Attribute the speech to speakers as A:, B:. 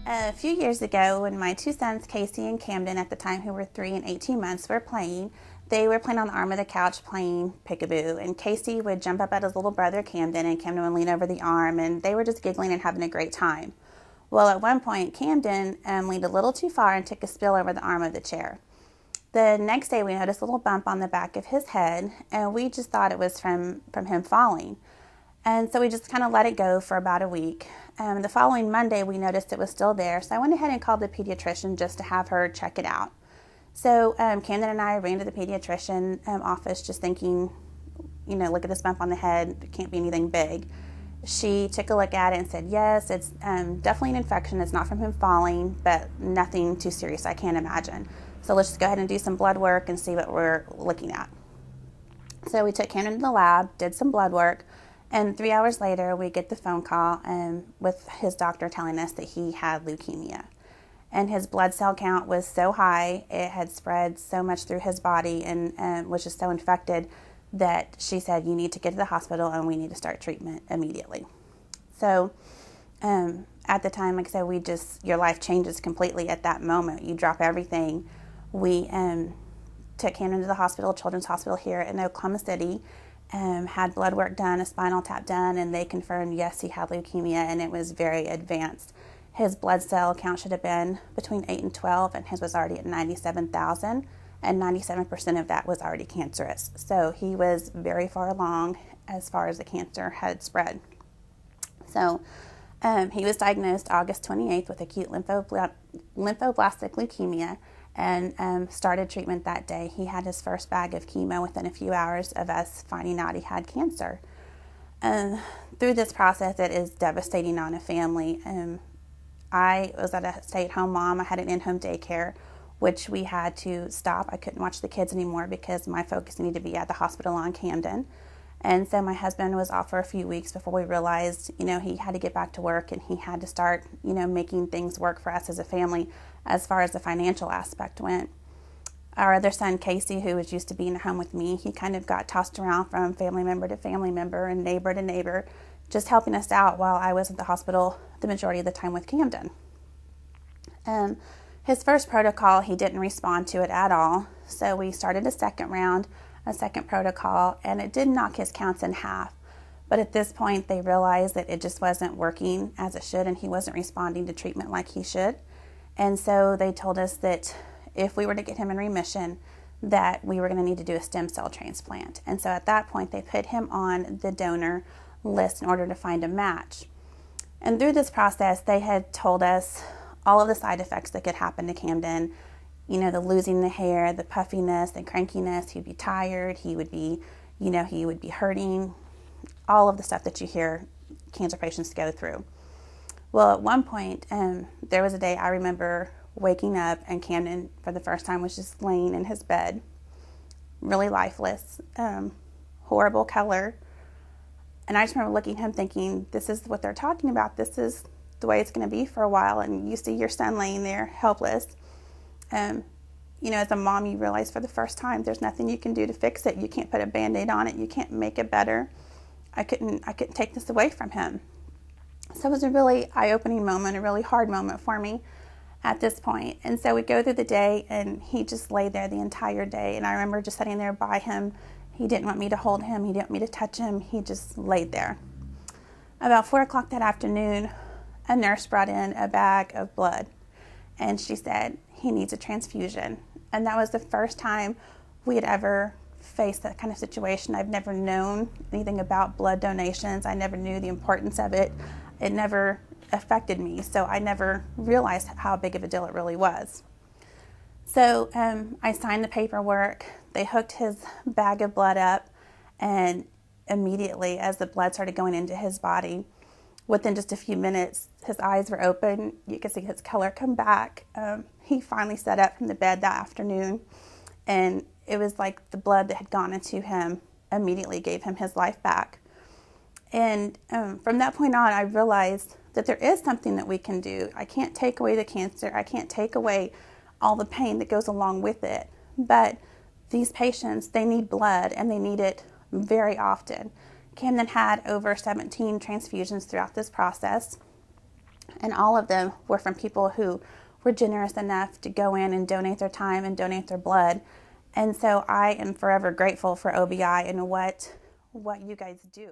A: A few years ago, when my two sons, Casey and Camden, at the time who were 3 and 18 months, were playing, they were playing on the arm of the couch playing peekaboo. And Casey would jump up at his little brother, Camden, and Camden would lean over the arm, and they were just giggling and having a great time. Well, at one point, Camden leaned a little too far and took a spill over the arm of the chair. The next day, we noticed a little bump on the back of his head, and we just thought it was from him falling. And so we just kind of let it go for about a week. The following Monday, we noticed it was still there. So I went ahead and called the pediatrician just to have her check it out. So Camden and I ran to the pediatrician office just thinking, look at this bump on the head. It can't be anything big. She took a look at it and said, yes, it's definitely an infection. It's not from him falling, but nothing too serious, I can't imagine. So let's just go ahead and do some blood work and see what we're looking at. So we took Camden to the lab, did some blood work. And 3 hours later, we get the phone call with his doctor telling us that he had leukemia. And his blood cell count was so high, it had spread so much through his body and was just so infected that she said, you need to get to the hospital and we need to start treatment immediately. So at the time, like I said, your life changes completely at that moment. You drop everything. We took Camden to the hospital, Children's Hospital here in Oklahoma City. Had blood work done, a spinal tap done, and they confirmed, yes, he had leukemia, and it was very advanced. His blood cell count should have been between 8 and 12, and his was already at 97,000, and 97% of that was already cancerous. So he was very far along as far as the cancer had spread. So he was diagnosed August 28th with acute lymphoblastic leukemia, and started treatment that day. He had his first bag of chemo within a few hours of us finding out he had cancer. Through this process, it is devastating on a family. I was at a stay-at-home mom. I had an in-home daycare, which we had to stop. I couldn't watch the kids anymore because my focus needed to be at the hospital on Camden. And so my husband was off for a few weeks before we realized, he had to get back to work and he had to start, making things work for us as a family as far as the financial aspect went. Our other son, Casey, who was used to being at home with me, he kind of got tossed around from family member to family member and neighbor to neighbor, just helping us out while I was at the hospital the majority of the time with Camden. His first protocol, he didn't respond to it at all. So we started a second protocol, and it did knock his counts in half. But at this point, they realized that it just wasn't working as it should, and he wasn't responding to treatment like he should. And so they told us that if we were to get him in remission, that we were going to need to do a stem cell transplant. And so at that point, they put him on the donor list in order to find a match. And through this process, they had told us all of the side effects that could happen to Camden. The losing the hair, the puffiness, the crankiness. He'd be tired. He would be hurting. All of the stuff that you hear cancer patients go through. Well, at one point, there was a day I remember waking up and Camden, for the first time, was just laying in his bed, really lifeless, horrible color. And I just remember looking at him thinking, this is what they're talking about. This is the way it's going to be for a while. And you see your son laying there helpless. As a mom, you realize for the first time there's nothing you can do to fix it. You can't put a Band-Aid on it. You can't make it better. I couldn't take this away from him. So it was a really eye-opening moment, a really hard moment for me at this point. And so we go through the day, and he just lay there the entire day. And I remember just sitting there by him. He didn't want me to hold him. He didn't want me to touch him. He just laid there. About 4 o'clock that afternoon, a nurse brought in a bag of blood. And she said, he needs a transfusion. And that was the first time we had ever faced that kind of situation. I've never known anything about blood donations. I never knew the importance of it. It never affected me, so I never realized how big of a deal it really was. So I signed the paperwork. They hooked his bag of blood up, and immediately as the blood started going into his body, within just a few minutes, his eyes were open. You could see his color come back. He finally sat up from the bed that afternoon, and it was like the blood that had gone into him immediately gave him his life back. And from that point on, I realized that there is something that we can do. I can't take away the cancer. I can't take away all the pain that goes along with it. But these patients, they need blood, and they need it very often. Camden had over 17 transfusions throughout this process. And all of them were from people who were generous enough to go in and donate their time and donate their blood. And so I am forever grateful for OBI and what you guys do.